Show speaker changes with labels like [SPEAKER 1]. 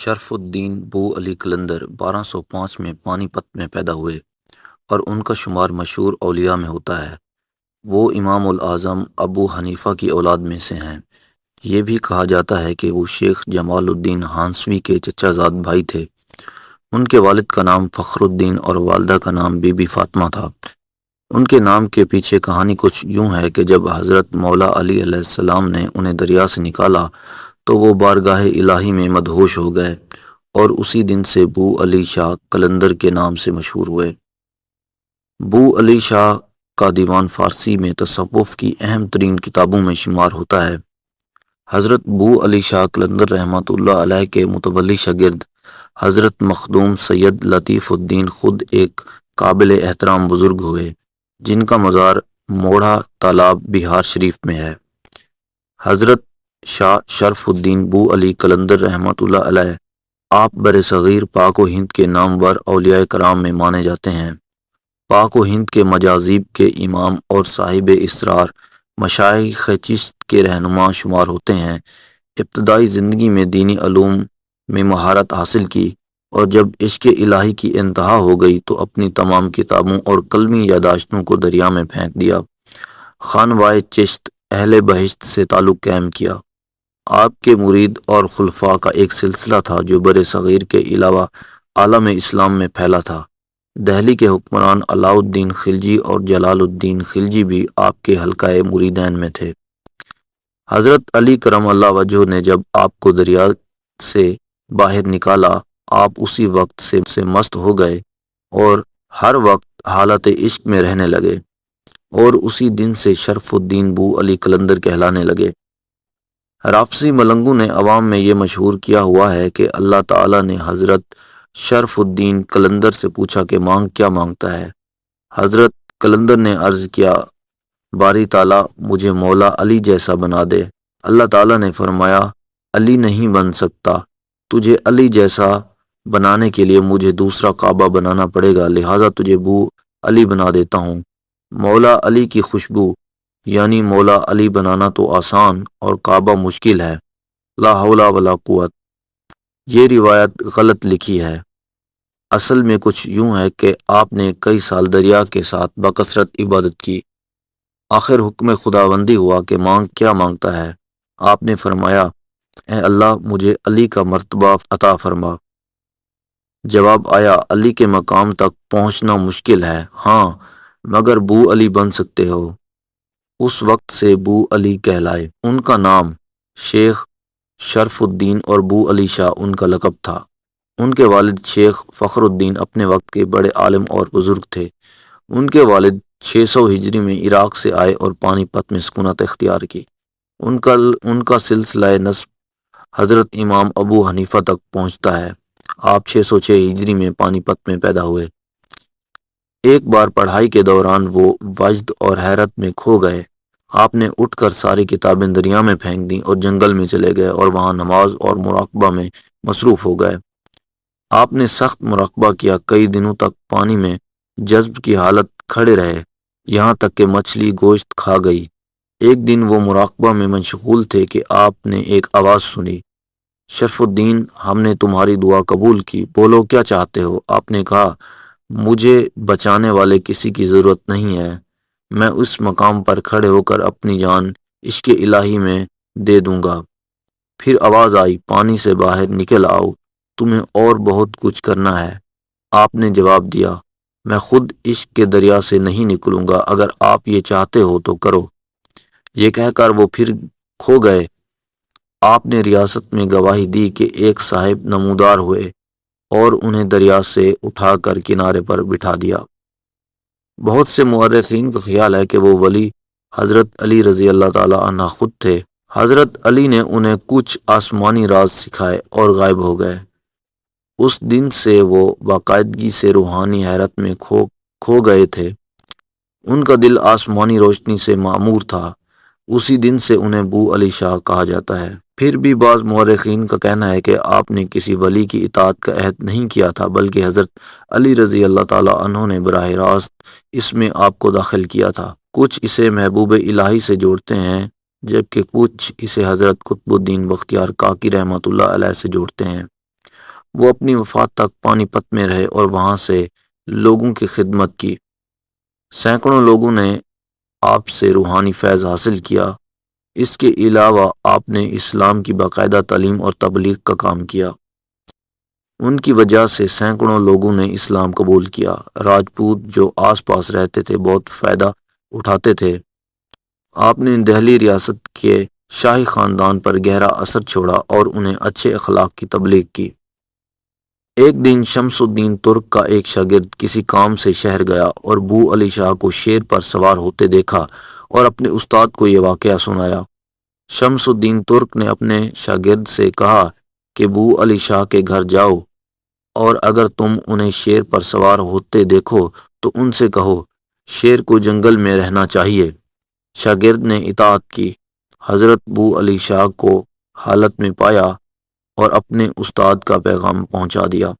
[SPEAKER 1] شرف الدین بو علی قلندر 1205 میں پانی پت میں پیدا ہوئے اور ان کا شمار مشہور اولیاء میں ہوتا ہے۔ وہ امام الاعظم ابو حنیفہ کی اولاد میں سے ہیں۔ یہ بھی کہا جاتا ہے کہ وہ شیخ جمال الدین ہانسوی کے چچا زاد بھائی تھے۔ ان کے والد کا نام فخر الدین اور والدہ کا نام بی بی فاطمہ تھا۔ ان کے نام کے پیچھے کہانی کچھ یوں ہے کہ جب حضرت مولا علی علیہ السلام نے انہیں دریا سے نکالا تو وہ بارگاہ الہی میں مدہوش ہو گئے اور اسی دن سے بو علی شاہ قلندر کے نام سے مشہور ہوئے۔ بو علی شاہ کا دیوان فارسی میں تصوف کی اہم ترین کتابوں میں شمار ہوتا ہے۔ حضرت بو علی شاہ قلندر رحمۃ اللہ علیہ کے متولی شاگرد حضرت مخدوم سید لطیف الدین خود ایک قابل احترام بزرگ ہوئے جن کا مزار موڑھا تالاب بہار شریف میں ہے۔ حضرت شاہ شرف الدین بو علی قلندر رحمۃ اللہ علیہ آپ بر صغیر پاک و ہند کے نامور اولیاء کرام میں مانے جاتے ہیں۔ پاک و ہند کے مجاذیب کے امام اور صاحب اسرار مشائخ چشت کے رہنما شمار ہوتے ہیں۔ ابتدائی زندگی میں دینی علوم میں مہارت حاصل کی اور جب عشق الہی کی انتہا ہو گئی تو اپنی تمام کتابوں اور قلمی یادداشتوں کو دریا میں پھینک دیا۔ خانوائے چشت اہل بہشت سے تعلق قائم کیا۔ آپ کے مرید اور خلفاء کا ایک سلسلہ تھا جو بر صغیر کے علاوہ عالم اسلام میں پھیلا تھا۔ دہلی کے حکمران علاء الدین خلجی اور جلال الدین خلجی بھی آپ کے حلقہ مریدین میں تھے۔ حضرت علی کرم اللہ وجہہ نے جب آپ کو دریا سے باہر نکالا آپ اسی وقت سے مست ہو گئے اور ہر وقت حالت عشق میں رہنے لگے اور اسی دن سے شرف الدین بو علی قلندر کہلانے لگے۔ رافضی ملنگوں نے عوام میں یہ مشہور کیا ہوا ہے کہ اللہ تعالیٰ نے حضرت شرف الدین قلندر سے پوچھا کہ مانگ کیا مانگتا ہے۔ حضرت قلندر نے عرض کیا باری تعالیٰ مجھے مولا علی جیسا بنا دے۔ اللہ تعالیٰ نے فرمایا علی نہیں بن سکتا، تجھے علی جیسا بنانے کے لیے مجھے دوسرا کعبہ بنانا پڑے گا، لہٰذا تجھے بو علی بنا دیتا ہوں۔ مولا علی کی خوشبو یعنی مولا علی بنانا تو آسان اور کعبہ مشکل ہے، لا حول ولا قوت۔ یہ روایت غلط لکھی ہے۔ اصل میں کچھ یوں ہے کہ آپ نے کئی سال دریا کے ساتھ بکثرت عبادت کی۔ آخر حکم خداوندی ہوا کہ مانگ کیا مانگتا ہے۔ آپ نے فرمایا اے اللہ مجھے علی کا مرتبہ عطا فرما۔ جواب آیا علی کے مقام تک پہنچنا مشکل ہے، ہاں مگر بو علی بن سکتے ہو۔ اس وقت سے بو علی کہلائے۔ ان کا نام شیخ شرف الدین اور بو علی شاہ ان کا لقب تھا۔ ان کے والد شیخ فخر الدین اپنے وقت کے بڑے عالم اور بزرگ تھے۔ ان کے والد 600 ہجری میں عراق سے آئے اور پانی پت میں سکونت اختیار کی۔ ان کا سلسلہ نسب حضرت امام ابو حنیفہ تک پہنچتا ہے۔ آپ 606 ہجری میں پانی پت میں پیدا ہوئے۔ ایک بار پڑھائی کے دوران وہ وجد اور حیرت میں کھو گئے۔ آپ نے اٹھ کر ساری کتابیں دریا میں پھینک دیں اور جنگل میں چلے گئے اور وہاں نماز اور مراقبہ میں مصروف ہو گئے۔ آپ نے سخت مراقبہ کیا، کئی دنوں تک پانی میں جذب کی حالت کھڑے رہے، یہاں تک کہ مچھلی گوشت کھا گئی۔ ایک دن وہ مراقبہ میں مشغول تھے کہ آپ نے ایک آواز سنی، شرف الدین ہم نے تمہاری دعا قبول کی، بولو کیا چاہتے ہو؟ آپ نے کہا مجھے بچانے والے کسی کی ضرورت نہیں ہے، میں اس مقام پر کھڑے ہو کر اپنی جان عشق الہی میں دے دوں گا۔ پھر آواز آئی پانی سے باہر نکل آؤ، تمہیں اور بہت کچھ کرنا ہے۔ آپ نے جواب دیا میں خود عشق کے دریا سے نہیں نکلوں گا، اگر آپ یہ چاہتے ہو تو کرو۔ یہ کہہ کر وہ پھر کھو گئے۔ آپ نے ریاست میں گواہی دی کہ ایک صاحب نمودار ہوئے اور انہیں دریا سے اٹھا کر کنارے پر بٹھا دیا۔ بہت سے مورخین کا خیال ہے کہ وہ ولی حضرت علی رضی اللہ تعالی عنہ خود تھے۔ حضرت علی نے انہیں کچھ آسمانی راز سکھائے اور غائب ہو گئے۔ اس دن سے وہ باقاعدگی سے روحانی حیرت میں کھو گئے تھے۔ ان کا دل آسمانی روشنی سے معمور تھا، اسی دن سے انہیں بو علی شاہ کہا جاتا ہے۔ پھر بھی بعض مورخین کا کہنا ہے کہ آپ نے کسی ولی کی اطاعت کا عہد نہیں کیا تھا بلکہ حضرت علی رضی اللہ تعالی عنہ نے براہ راست اس میں آپ کو داخل کیا تھا۔ کچھ اسے محبوب الہی سے جوڑتے ہیں جبکہ کچھ اسے حضرت قطب الدین بختیار کاکی رحمۃ اللہ علیہ سے جوڑتے ہیں۔ وہ اپنی وفات تک پانی پت میں رہے اور وہاں سے لوگوں کی خدمت کی۔ سینکڑوں لوگوں نے آپ سے روحانی فیض حاصل کیا۔ اس کے علاوہ آپ نے اسلام کی باقاعدہ تعلیم اور تبلیغ کا کام کیا۔ ان کی وجہ سے سینکڑوں لوگوں نے اسلام قبول کیا۔ راجپوت جو آس پاس رہتے تھے بہت فائدہ اٹھاتے تھے۔ آپ نے دہلی ریاست کے شاہی خاندان پر گہرا اثر چھوڑا اور انہیں اچھے اخلاق کی تبلیغ کی۔ ایک دن شمس الدین ترک کا ایک شاگرد کسی کام سے شہر گیا اور بو علی شاہ کو شیر پر سوار ہوتے دیکھا اور اپنے استاد کو یہ واقعہ سنایا۔ شمس الدین ترک نے اپنے شاگرد سے کہا کہ بو علی شاہ کے گھر جاؤ اور اگر تم انہیں شیر پر سوار ہوتے دیکھو تو ان سے کہو شیر کو جنگل میں رہنا چاہیے۔ شاگرد نے اطاعت کی، حضرت بو علی شاہ کو حالت میں پایا اور اپنے استاد کا پیغام پہنچا دیا۔